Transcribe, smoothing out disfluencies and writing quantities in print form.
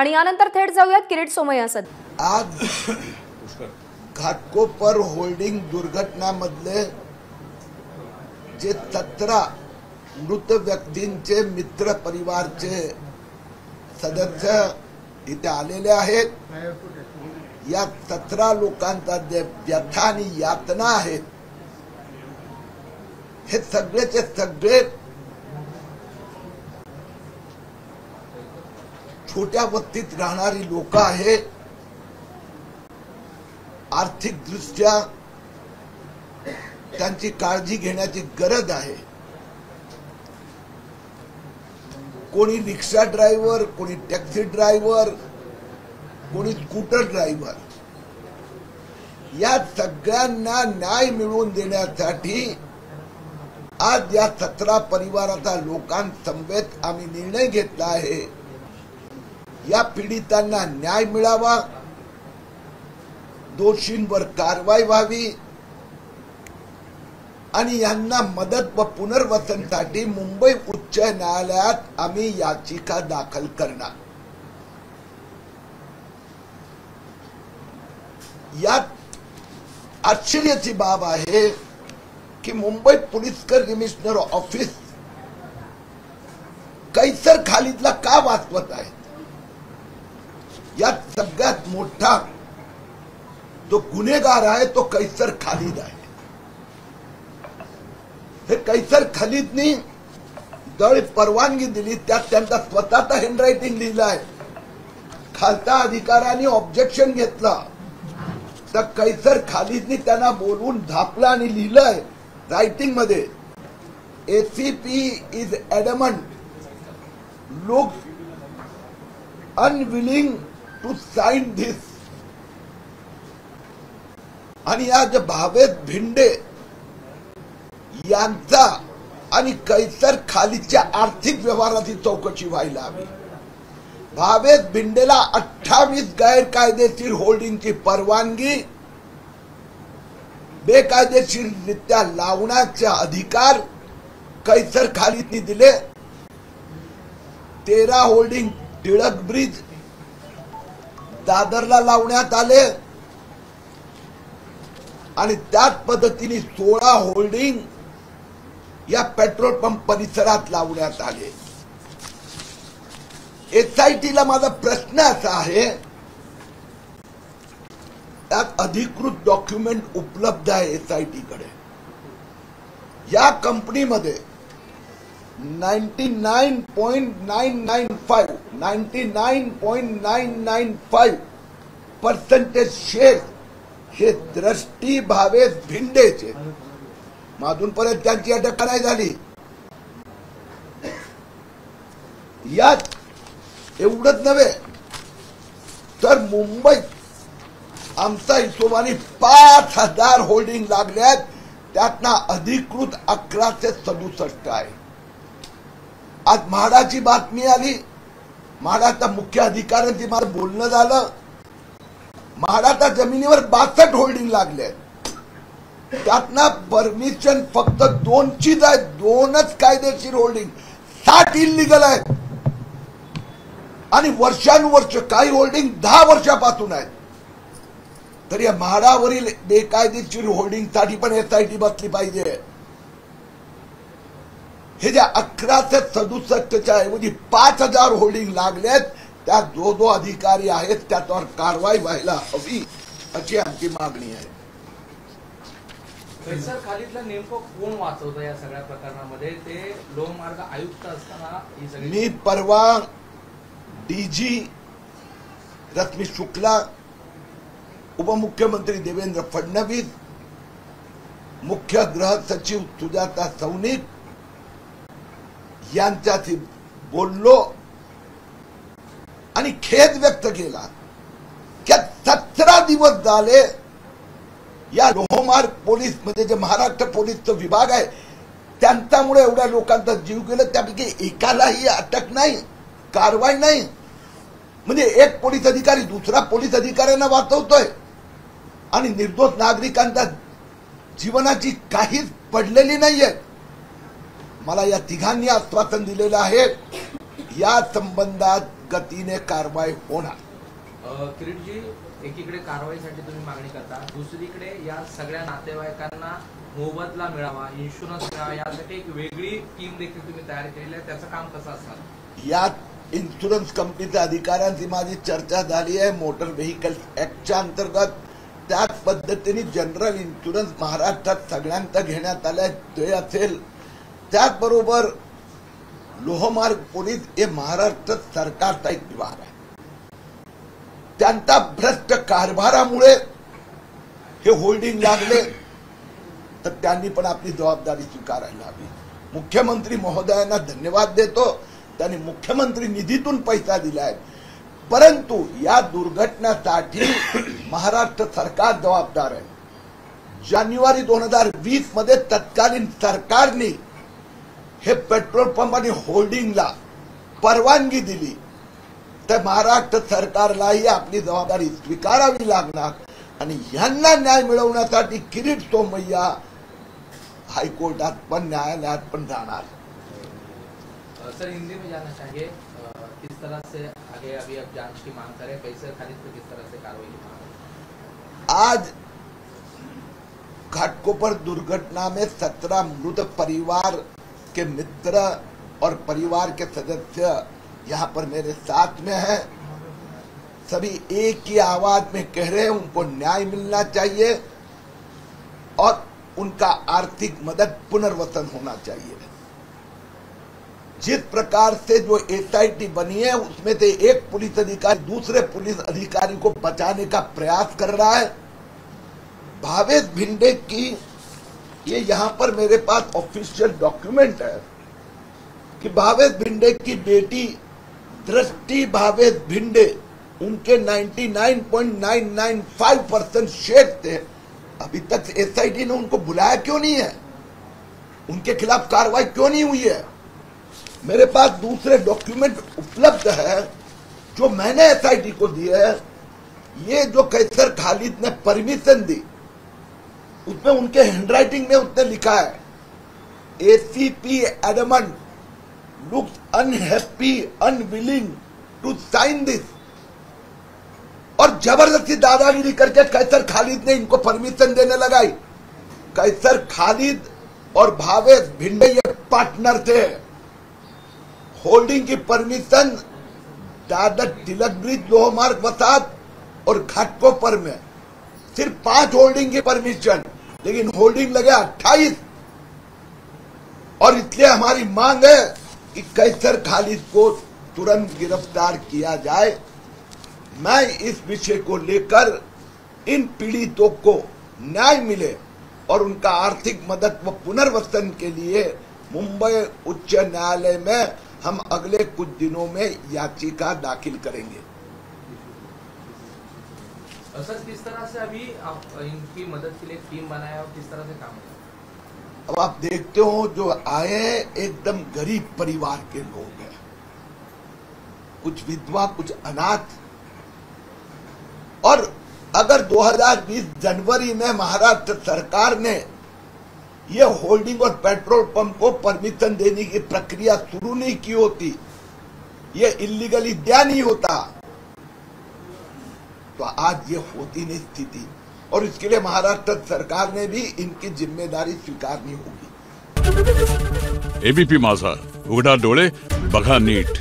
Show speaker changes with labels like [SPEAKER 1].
[SPEAKER 1] आणि यानंतर थेट जाऊयात किरीट सोमय्या सर।
[SPEAKER 2] आज घाटकोपर होल्डिंग दुर्घटनामधले जे 17 मृत व्यक्तींचे मित्र परिवारचे सदस्य इथे आलेले आहेत। या 17 लोकांचा जे व्यथा आणि यातना आहेत हे सगळेचे सगळे छोट्या वस्तीत राहणारी लोक आहेत। आर्थिक दृष्ट्या त्यांची काळजी घेण्याची गरज आहे। कोणी रिक्षा ड्रायव्हर, कोणी टॅक्सी ड्रायव्हर, कोणी स्कूटर ड्रायव्हर, या सगळ्यांना न्याय मिळवून देण्यासाठी आज या 17 परिवाराचा लोकांसमवेत आम्ही निर्णय घेतला आहे। या पीडितांना न्याय मिळावा, दोषींवर कारवाई व्हावी आणि यांना मदत व पुनर्वसनासाठी मुंबई उच्च न्यायालयात आम्ही याचिका दाखल करणार। यात आश्चर्याची बाब आहे की Mumbai police commissioner office Kaiser खालिदला का वाचवत आहे? यात सगळ्यात मोठा जो गुन्हेगार आहे तो कैसर खालिद आहे। हे कैसर खालिदनी दळ परवानगी दिली, त्यात त्यांचा स्वतःचा हँडरायटिंग लिहिलं आहे। खालच्या अधिकाऱ्यांनी ऑब्जेक्शन घेतलं तर कैसर खालिदनी त्यांना बोलवून धापलं आणि लिहिलंय रायटिंग मध्ये, ACP is adamant, look unwilling to sign this. आणि या जे भावेश भिंडे यांचा आणि कैसर खालिदच्या आर्थिक व्यवहाराची चौकशी व्हायला हवी। भावेश भिंडेला 28 गैरकायदेशीर होल्डिंगची परवानगी बेकायदेशीररित्या लावण्याचे अधिकार कैसर खालिदने दिले। 13 होल्डिंग टिळक ब्रिज दादरला लावण्यात आले आणि त्याच पद्धतीने 16 होल्डिंग या पेट्रोल पंप परिसरात लावण्यात आले। SIT ला माझा प्रश्न असा आहे, त्यात अधिकृत डॉक्युमेंट उपलब्ध आहे SIT कडे। या कंपनीमध्ये 99.995% शेअर हे दृष्टी भावेश भिंडेचे। अजूनपर्यंत त्यांची अटक नाही झाली। यात एवढंच नव्हे तर मुंबईत आमचा हिशोबाने 5000 होल्डिंग लागल्यात, त्यातना अधिकृत 1167 आहे। आज म्हाडाची बातमी आली, म्हाडाच्या मुख्य अधिकाऱ्यांची माझं बोलणं झालं, म्हाडाच्या जमिनीवर 62 होल्डिंग लागले, त्यातना परमिशन फक्त 2चीच आहे, 2च कायदेशीर होल्डिंग, 60 इल्लीगल आहेत आणि वर्षानुवर्ष काही होल्डिंग 10 वर्षापासून आहेत। तर या म्हाडावरील बेकायदेशीर होल्डिंग साठी पण SIT बसली पाहिजे। हे ज्या 1167च्या ऐवजी 5000 होल्डिंग लागलेत, त्या जो अधिकारी आहेत त्याच्यावर कारवाई व्हायला हवी अशी आमची मागणी आहे।
[SPEAKER 3] कैसर खालिदला नेमकं कोण वाचवतं या सगळ्या प्रकरणामध्ये? ते लोहमार्ग आयुक्त असताना ही सगळी
[SPEAKER 2] मी परवा DG रश्मी शुक्ला, उपमुख्यमंत्री देवेंद्र फडणवीस, मुख्य गृह सचिव सुजाता सौनिक यांच्याशी बोललो आणि खेद व्यक्त केला की 17 दिवस झाले या लोहमार्ग पोलीस म्हणजे जे महाराष्ट्र पोलीसचा विभाग आहे त्यांच्यामुळे एवढ्या लोकांचा जीव गेला, त्यापैकी एकालाही अटक नाही, कारवाई नाही। म्हणजे एक पोलीस अधिकारी दुसरा पोलीस अधिकाऱ्यांना वाचवतोय आणि निर्दोष नागरिकांच्या जीवनाची काहीच पडलेली नाहीये। मला या तिघांनी आश्वासन दिलेलं आहे, या संबंधात गतीने कारवाई होणार.
[SPEAKER 3] किरीटजी, एकीकडे कारवाईसाठी तुम्ही मागणी करता, दुसरीकडे या सगळ्या नातेवाईकांना मोबदला मिळावा, इन्शुरन्स मिळावा, यासाठी एक वेगळी टीम देखील तुम्ही तयार केलेली आहे. त्याचं काम कसं असणार?
[SPEAKER 2] यात इन्शुरन्स कंपनीच्या अधिकाऱ्यांची माझी चर्चा झाली आहे. मोटर व्हेकल ऍक्टच्या अंतर्गत त्याच पद्धतीने जनरल इन्शुरन्स महाराष्ट्रात सगळ्यांचा घेण्यात आलाय ते असेल. त्याचबरोबर लोहमार्ग पोलीस हे महाराष्ट्र सरकारचा एक विभाग आहे. त्यांचा भ्रष्ट कारभारामुळे हे होल्डिंग लागले, तर त्यांनी पण आपली जबाबदारी स्वीकारायला हवी. मुख्यमंत्री महोदयांना धन्यवाद देतो, त्यांनी मुख्यमंत्री निधीतून पैसा दिलाय, परंतु या दुर्घटनेसाठी महाराष्ट्र सरकार जबाबदार आहे. जानेवारी 2020 मध्ये तत्कालीन सरकारने हे पेट्रोल पंप आणि होल्डिंगला परवानगी दिली, तर महाराष्ट्र सरकारलाही आपली जबाबदारी स्वीकारावी लागणार आणि यांना न्याय मिळवण्यासाठी किरीट सोमय्या हाईकोर्टात पण न्यायालयात पण जाणार.
[SPEAKER 3] सर, हिंदी में जानना चाहिए, किस तरह से आगे अभी अब जांच की मांग करें, कैसे खरीद पर किस तरह से कार्रवाई की मांग?
[SPEAKER 2] आज घाटकोपर दुर्घटना में 17 मृत परिवार के मित्र और परिवार के सदस्य यहाँ पर मेरे साथ में हैं. सभी एक ही आवाज में कह रहे हैं उनको न्याय मिलना चाहिए और उनका आर्थिक मदद पुनर्वसन होना चाहिए. जिस प्रकार से जो एसआईटी बनी है उसमें से एक पुलिस अधिकारी दूसरे पुलिस अधिकारी को बचाने का प्रयास कर रहा है. भावेश भिंडे की ये यहाँ पर मेरे पास ऑफिशियल डॉक्यूमेंट है कि भावेश भिंडे की बेटी दृष्टि भावेश भिंडे, उनके 99.995% शेयर थे. अभी तक एसआईटी ने उनको बुलाया क्यों नहीं है? उनके खिलाफ कार्रवाई क्यों नहीं हुई है? मेरे पास दूसरे डॉक्यूमेंट उपलब्ध है जो मैंने एसआईटी को दिए है. ये जो कैसर खालिद ने परमिशन दी उसमें उनके हैंडराइटिंग में उसने लिखा है, ACP adamant looks unhappy unwilling to sign this. और जबरदस्ती दादागिरी करके कैसर खालिद ने इनको परमिशन देने लगाई. कैसर खालिद और भावेश भिंडे ये पार्टनर थे. होल्डिंग की परमिशन दादर तिलक ब्रिज, लोहमार्ग वसाहत और घाटकोपर में सिर्फ 5 होल्डिंग की परमिशन, लेकिन होल्डिंग लगे 28. और इसलिए हमारी मांग है कि कैसर खालिद को तुरंत गिरफ्तार किया जाए. मैं इस विषय को लेकर इन पीड़ितों को न्याय मिले और उनका आर्थिक मदद व पुनर्वसन के लिए मुंबई उच्च न्यायालय में हम अगले कुछ दिनों में याचिका दाखिल करेंगे.
[SPEAKER 3] सर, किस तरह से अभी आप इनकी मदद के लिए टीम बनाया और किस तरह से काम किया?
[SPEAKER 2] अब आप देखते हो जो आए एकदम गरीब परिवार के लोग हैं, कुछ विधवा कुछ अनाथ. और अगर 2020 जनवरी में महाराष्ट्र सरकार ने ये होल्डिंग और पेट्रोल पंप को परमिशन देने की प्रक्रिया शुरू नहीं की होती, ये इलीगली दिया नहीं होता, तो आज ये होती नहीं स्थिति. और इसके लिए महाराष्ट्र सरकार ने भी इनकी जिम्मेदारी स्वीकारनी होगी.
[SPEAKER 4] एबीपी माझा, उघडा डोळे बघा नीट.